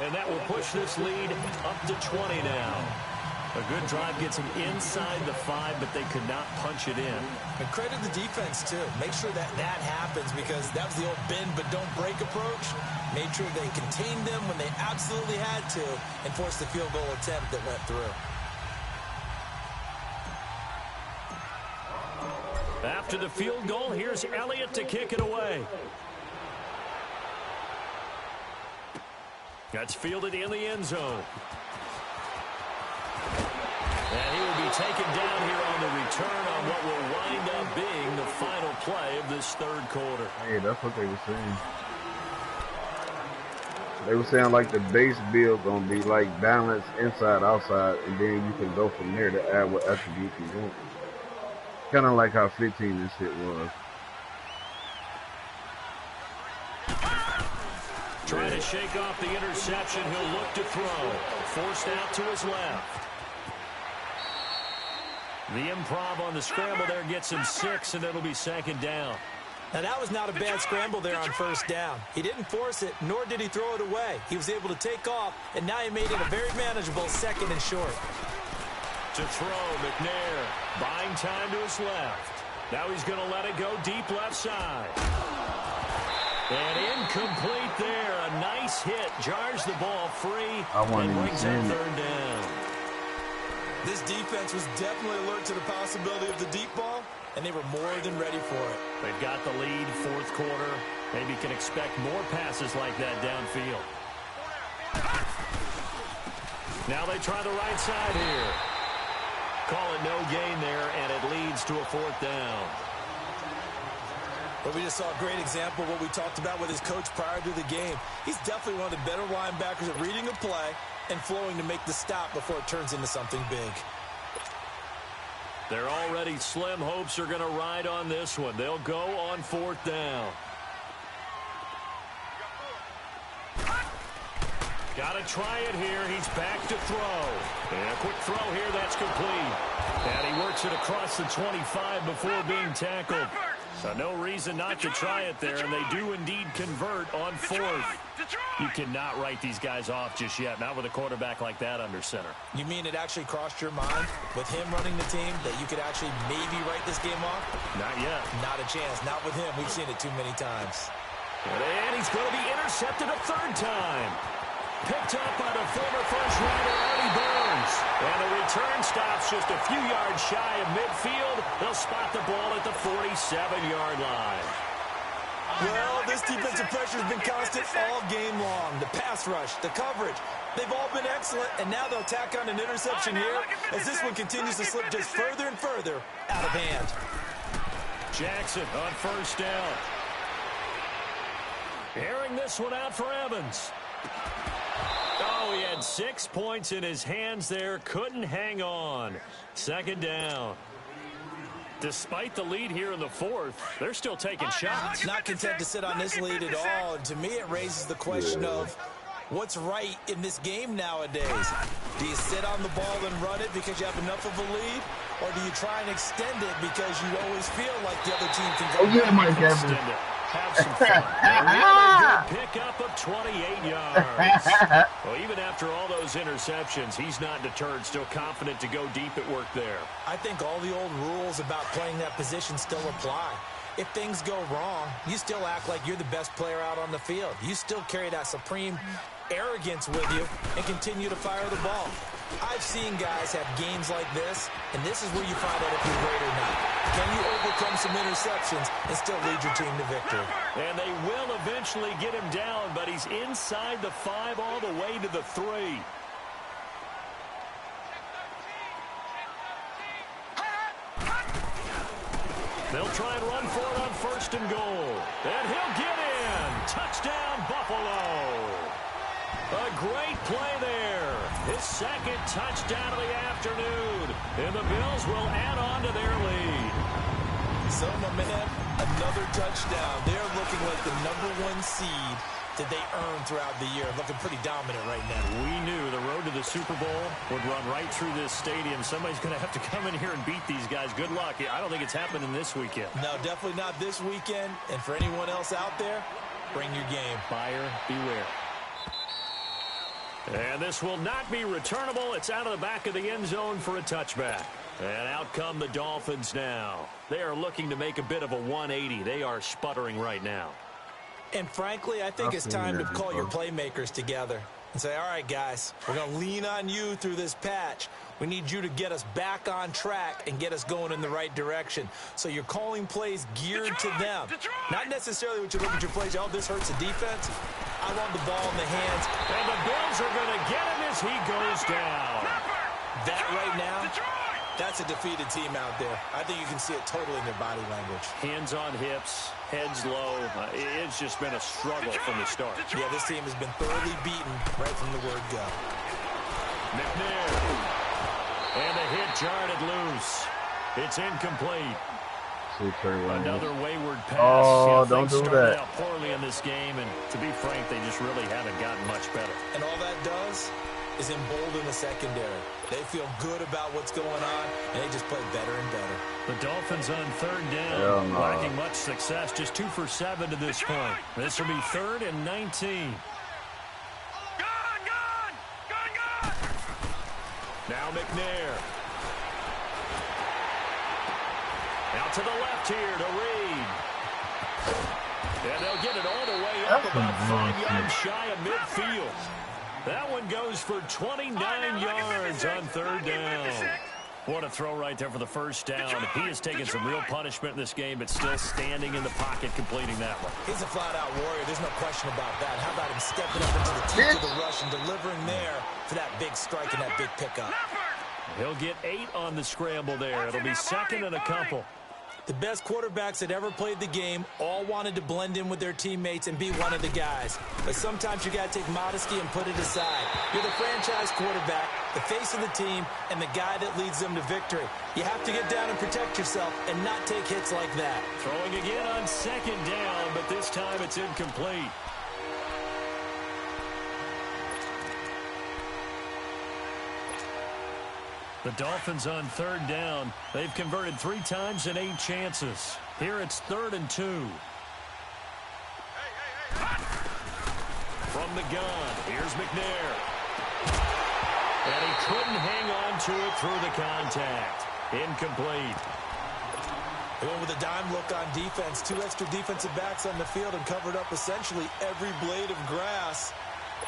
And that will push this lead up to 20 now. A good drive gets them inside the 5, but they could not punch it in.
And credit the defense, too. Make sure that happens because that was the old bend but don't break approach. Made sure they contained them when they absolutely had to and forced the field goal attempt that went through.
After the field goal, here's Elliott to kick it away. That's fielded in the end zone. And he will be taken down here on the return on what will wind up being the final play of this 3rd quarter.
Hey, that's what they were saying. They were saying like the base build gonna be like balanced inside, outside, and then you can go from there to add what attributes you want. Kind of like how 15 and shit was.
Trying to shake off the interception. He'll look to throw. Forced out to his left. The improv on the scramble there gets him 6, and it'll be 2nd down.
Now, that was not a bad scramble there on 1st down. He didn't force it, nor did he throw it away. He was able to take off, and now he made it a very manageable 2nd and short.
To throw, McNair buying time to his left. Now he's going to let it go deep left side. And incomplete there. A nice hit. Jars the ball free and brings up 3rd down.
This defense was definitely alert to the possibility of the deep ball, and they were more than ready for it.
They've got the lead, 4th quarter. Maybe can expect more passes like that downfield. Now they try the right side here. Call it no gain there, and it leads to a 4th down.
But we just saw a great example of what we talked about with his coach prior to the game. He's definitely one of the better linebackers at reading a play and flowing to make the stop before it turns into something big.
They're already slim hopes are going to ride on this one. They'll go on 4th down. Got to try it here. He's back to throw. And a quick throw here. That's complete. And he works it across the 25 before being tackled. So no reason not to try it there, and they do indeed convert on fourth. You cannot write these guys off just yet, not with a quarterback like that under center.
You mean it actually crossed your mind with him running the team that you could actually maybe write this game off?
Not yet.
Not a chance. Not with him. We've seen it too many times.
And he's going to be intercepted a third time. Picked up by the former first-rounder Artie Burns. And the return stops just a few yards shy of midfield. They'll spot the ball at the 47-yard line.
Well, this defensive pressure has been constant all game long. The pass rush, the coverage, they've all been excellent, and now they'll tack on an interception here as this one continues to slip just further and further out of hand.
Jackson on first down. Airing this one out for Evans. Oh, he had 6 points in his hands there. Couldn't hang on. Second down. Despite the lead here in the fourth, they're still taking shots.
Not content to sit on this lead at all. And to me, it raises the question of what's right in this game nowadays. Do you sit on the ball and run it because you have enough of a lead? Or do you try and extend it because you always feel like the other team can go
extend it? Have some fun. Another good pickup of 28 yards. Well, even after all those interceptions, he's not deterred, still confident to go deep at work there.
I think all the old rules about playing that position still apply. If things go wrong, you still act like you're the best player out on the field. You still carry that supreme arrogance with you and continue to fire the ball. I've seen guys have games like this, and this is where you find out if you're great or not. Can you overcome some interceptions and still lead your team to victory?
And they will eventually get him down, but he's inside the 5 all the way to the 3. They'll try and run for it on first and goal. And he'll get in. Touchdown, Buffalo. A great play there. His second touchdown of the afternoon. And the Bills will add on to their lead.
So, Momentum, another touchdown. They're looking like the #1 seed that they earned throughout the year. Looking pretty dominant right now.
We knew the road to the Super Bowl would run right through this stadium. Somebody's going to have to come in here and beat these guys. Good luck. I don't think it's happening this weekend.
No, definitely not this weekend. And for anyone else out there, bring your game.
Buyer beware. And this will not be returnable. It's out of the back of the end zone for a touchback. And out come the Dolphins now. They are looking to make a bit of a 180. They are sputtering right now.
And frankly, I think it's time to call your playmakers together and say, all right, guys, we're going to lean on you through this patch. We need you to get us back on track and get us going in the right direction. So you're calling plays geared to them. Not necessarily what you look at your plays, oh, this hurts the defense. I want the ball in the hands.
And the Bills are going to get him as he goes down.
That right now, that's a defeated team out there. I think you can see it totally in their body language.
Hands on hips, heads low. It's just been a struggle from the start.
Yeah, this team has been thoroughly beaten right from the word go.
McNair. And the hit jarred it loose. It's incomplete. Another wayward pass.
Oh, don't do
started
that.
out poorly in this game, and to be frank, they just really haven't gotten much better.
And all that does is embolden the secondary. They feel good about what's going on, and they just play better and better.
The Dolphins on third down, lacking much success, just 2 for 7 to this point. This will be 3rd and 19. Now McNair. Out to the left here to Reed. And they'll get it all the way up about 5 yards shy of midfield. That one goes for 29 yards on third down. What a throw right there for the first down. He has taken some real punishment in this game, but still standing in the pocket, completing that one.
He's a flat-out warrior. There's no question about that. How about him stepping up into the teeth of the rush and delivering there for that big strike and that big pickup?
He'll get 8 on the scramble there. It'll be 2nd and a couple.
The best quarterbacks that ever played the game all wanted to blend in with their teammates and be one of the guys. But sometimes you got to take modesty and put it aside. You're the franchise quarterback, the face of the team, and the guy that leads them to victory. You have to get down and protect yourself and not take hits like that.
Throwing again on 2nd down, but this time it's incomplete. The Dolphins on 3rd down. They've converted 3 times in 8 chances. Here it's 3rd and 2. From the gun, here's McNair. And he couldn't hang on to it through the contact. Incomplete.
They went with a dime look on defense. 2 extra defensive backs on the field and covered up essentially every blade of grass.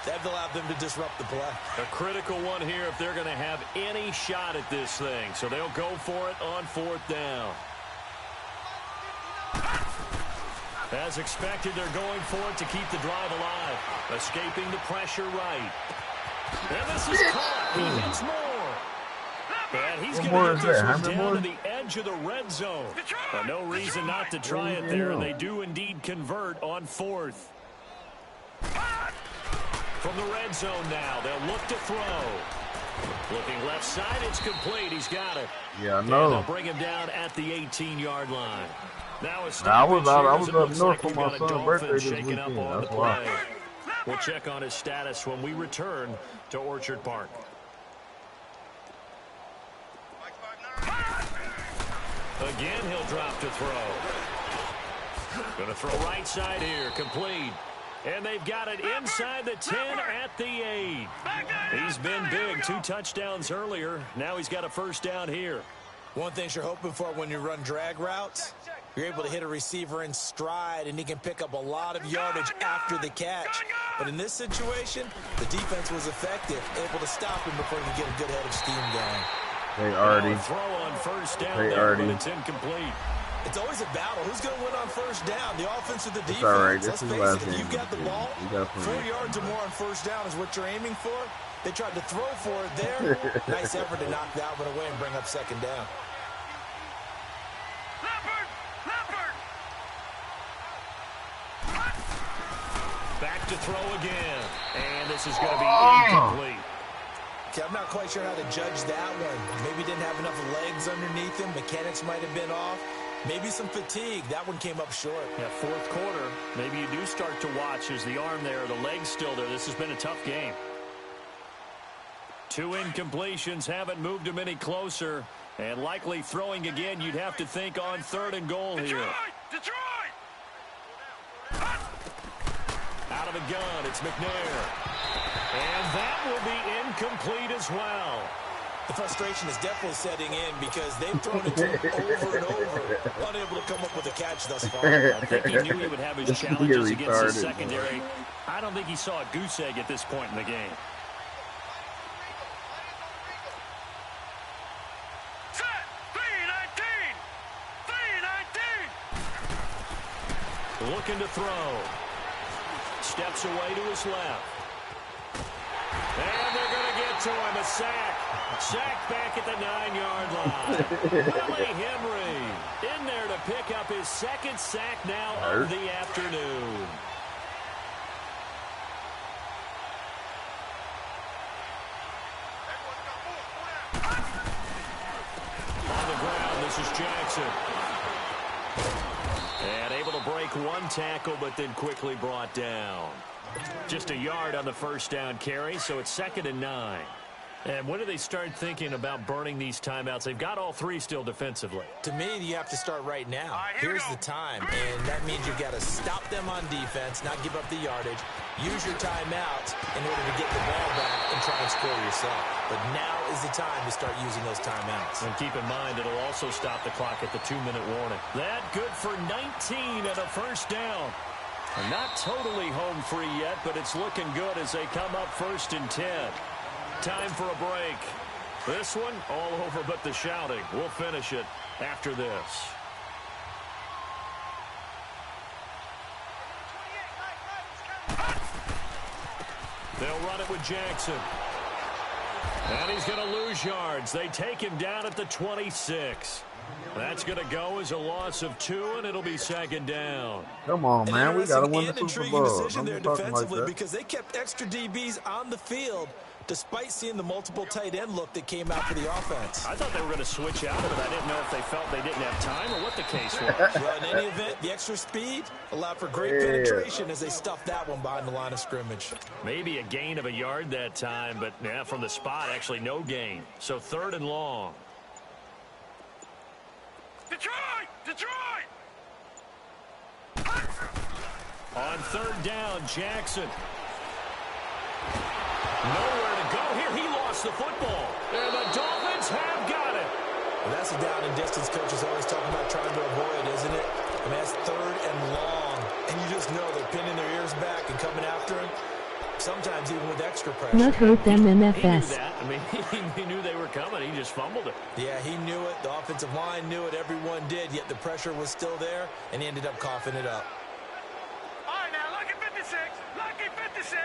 That allowed them to disrupt the play.
A critical one here if they're going to have any shot at this thing. So they'll go for it on 4th down. As expected, they're going for it to keep the drive alive. Escaping the pressure right. And this is caught. He hits more. And he's going to get this one down to the edge of the red zone. No reason not to try it there, and they do indeed convert on 4th. From the red zone now, they'll look to throw. Looking left side, it's complete. He's got it.
Yeah, I know.
And they'll bring him down at the 18-yard line. Now
I was up north for my son's birthday this weekend. That's why.
We'll check on his status when we return to Orchard Park. Again, he'll drop to throw. Going to throw right side here, complete. And they've got it inside the 10 at the 8. He's been big. 2 touchdowns earlier. Now he's got a 1st down here.
One thing you're hoping for when you run drag routes, you're able to hit a receiver in stride, and he can pick up a lot of yardage after the catch. But in this situation, the defense was effective, able to stop him before he could get a good head of steam going.
They already.
Throw on 1st down there, but it's incomplete.
It's always a battle. Who's going to win on 1st down? The offense or the defense?
It's all right.
Let's face it, if you've got the ball, 4 yards or more on 1st down is what you're aiming for. They tried to throw for it there. Nice effort to knock that one away and bring up 2nd down.
Back to throw again. And this is going to be incomplete.
Okay, I'm not quite sure how to judge that one. Maybe didn't have enough legs underneath him. Mechanics might have been off. Maybe some fatigue. That one came up short.
Yeah, 4th quarter. Maybe you do start to watch as the arm there, the leg's still there. This has been a tough game. 2 incompletions haven't moved him any closer. And likely throwing again, you'd have to think on 3rd and goal here.
Detroit!
Out of the gun, it's McNair. And that will be incomplete as well.
The frustration is definitely setting in because they've thrown it to him over and over, unable to come up with a catch thus far.
I think he knew he would have his challenges against his secondary. I don't think he saw a goose egg at this point in the game.
Set! 3-19! 3-19!
Looking to throw. Steps away to his left. And they're going to get to him. A sack. Sack back at the 9-yard line. Willie Henry in there to pick up his 2nd sack now of the afternoon. On the ground, this is Jackson. And able to break 1 tackle, but then quickly brought down. Just a yard on the 1st down carry, so it's 2nd and 9. And when do they start thinking about burning these timeouts? They've got all 3 still defensively.
To me, you have to start right now. Here's the time, and that means you've got to stop them on defense, not give up the yardage, use your timeouts in order to get the ball back and try and score yourself. But now is the time to start using those timeouts.
And keep in mind, it'll also stop the clock at the 2-minute warning. That good for 19 and a 1st down. And not totally home free yet, but it's looking good as they come up 1st and 10. Time for a break. This one all over but the shouting. We'll finish it after this. They'll run it with Jackson. And he's going to lose yards. They take him down at the 26. That's going to go as a loss of 2, and it'll be 2nd down.
Come on, man. We got to win the Super Bowl.
Decision there defensively because they kept extra DBs on the field despite seeing the multiple tight end look that came out for the offense.
I thought they were going to switch out of it. I didn't know if they felt they didn't have time or what the case was.
Well, in any event, the extra speed allowed for great penetration as they stuffed that one behind the line of scrimmage.
Maybe a gain of a yard that time, but yeah, from the spot, actually no gain. So 3rd and long.
Detroit! Detroit!
On 3rd down, Jackson. Nowhere to go here. He lost the football. And the Dolphins have got it.
Well, that's a down and distance coach is always talking about trying to avoid, isn't it? I mean, that's 3rd and long. And you just know they're pinning their ears back and coming after him. Sometimes even with extra pressure.
Not hurt them MFS.
He knew that. I mean, he knew they were coming. He just fumbled it.
Yeah, he knew it. The offensive line knew it. Everyone did. Yet the pressure was still there, and he ended up coughing it up.
All right, now, lucky 56. Lucky 56.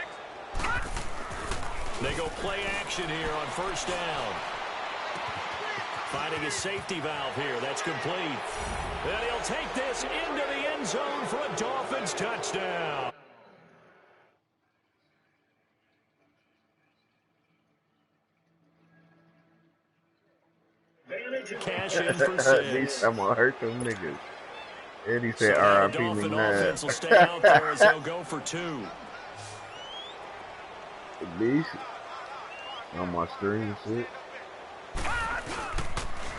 They go play action here on 1st down. Finding a safety valve here. That's complete. And he'll take this into the end zone for a Dolphins touchdown. Cash in for 6.
I'm gonna hurt them niggas. Eddie said,
So
R.I.P.
the Dolphin
McNabb.
offense will stay out there as they'll go for 2.
Beast on my stream shit.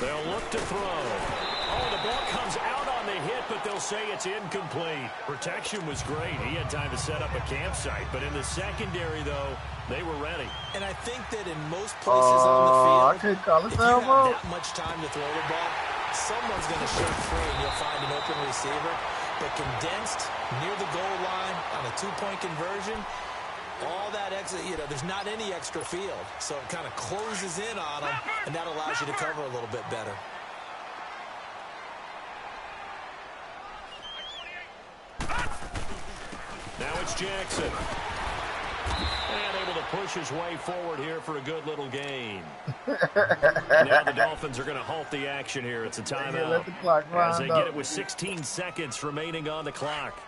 They'll look to throw. Oh, the ball comes out on the hit, but they'll say it's incomplete. Protection was great. He had time to set up a campsite, but in the secondary, though, they were ready.
And I think that in most places on the field,
I can't call it
if you have that much time to throw the ball, someone's going to shake free and you'll find an open receiver. But condensed near the goal line on a 2-point conversion, all that extra, there's not any extra field. So it kind of closes in on them, and that allows you to cover a little bit better.
Now it's Jackson. And able to push his way forward here for a good little gain. Now the Dolphins are going to halt the action here. It's a timeout. As they get it with 16 seconds remaining on the clock.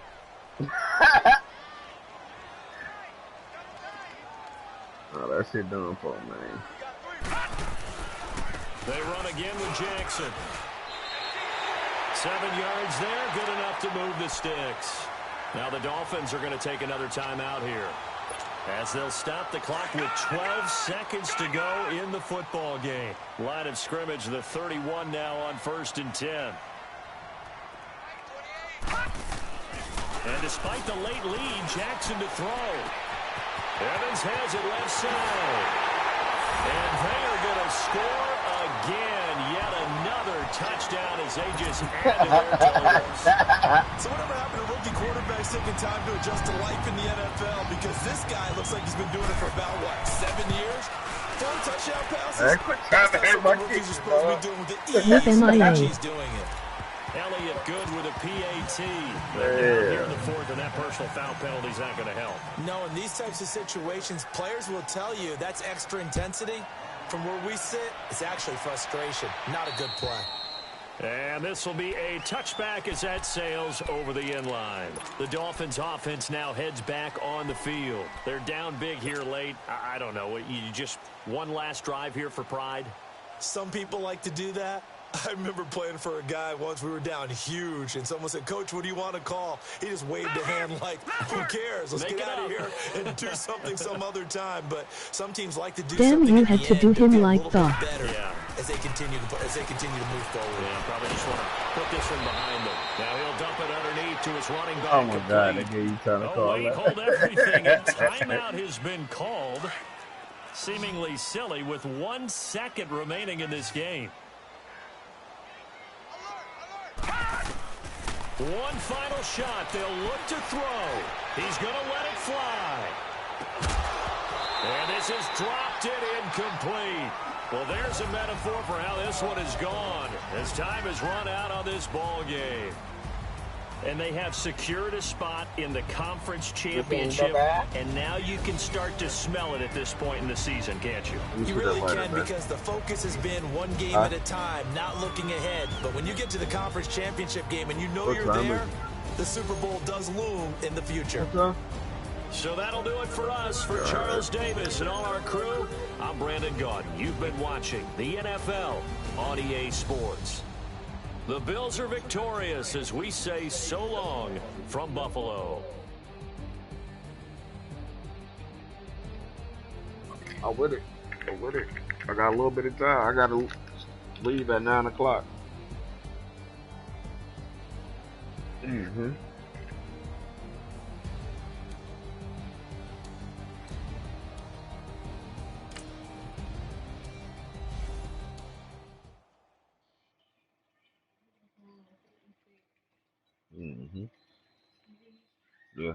Oh, that shit done for, man.
They run again with Jackson. 7 yards there, good enough to move the sticks. Now the Dolphins are going to take another timeout here, as they'll stop the clock with 12 seconds to go in the football game. Line of scrimmage, the 31 now on 1st and 10. And despite the late lead, Jackson to throw. Evans has it left side. And they are going to score again. Yet another touchdown as they just add to their totals.
So whatever happened to rookie quarterbacks taking time to adjust to life in the NFL? Because this guy looks like he's been doing it for about, 7 years? 4 touchdown passes? That's what rookies are supposed to be doing with the ease. He's doing it.
Elliott good with a PAT. But now here in the 4th, and that personal foul penalty is not going to help.
No, in these types of situations, players will tell you that's extra intensity. From where we sit, it's actually frustration. Not a good play.
And this will be a touchback as that sails over the end line. The Dolphins offense now heads back on the field. They're down big here late. I don't know. You just one last drive here for pride?
Some people like to do that. I remember playing for a guy once. We were down huge, and someone said, "Coach, what do you want to call?" He just waved a hand like, "Who cares? Let's get out of here and do something some other time." But some teams like to do something.
You had to do him like that.
Yeah. As they continue to move forward.
Yeah, probably just want to put this one behind them. Now he'll dump it underneath to his running back.
Oh my God! I gave you time to call that.
Hold everything. A timeout has been called. Seemingly silly with 1 second remaining in this game. One final shot. They'll look to throw. He's going to let it fly. And this is dropped it incomplete. Well, there's a metaphor for how this one is gone, as time has run out on this ball game. And they have secured a spot in the conference championship, and now you can start to smell it at this point in the season, can't you?
You really can, because the focus has been one game at a time, not looking ahead. But when you get to the conference championship game and you know you're there, the Super Bowl does loom in the future.
So that'll do it for us. For Charles Davis and all our crew, I'm Brandon Gaudin. You've been watching the NFL on EA Sports. The Bills are victorious as we say so long from Buffalo.
I'm with it. I'm with it. I got a little bit of time. I got to leave at 9 o'clock. Mm-hmm. Mm-hmm. Yeah.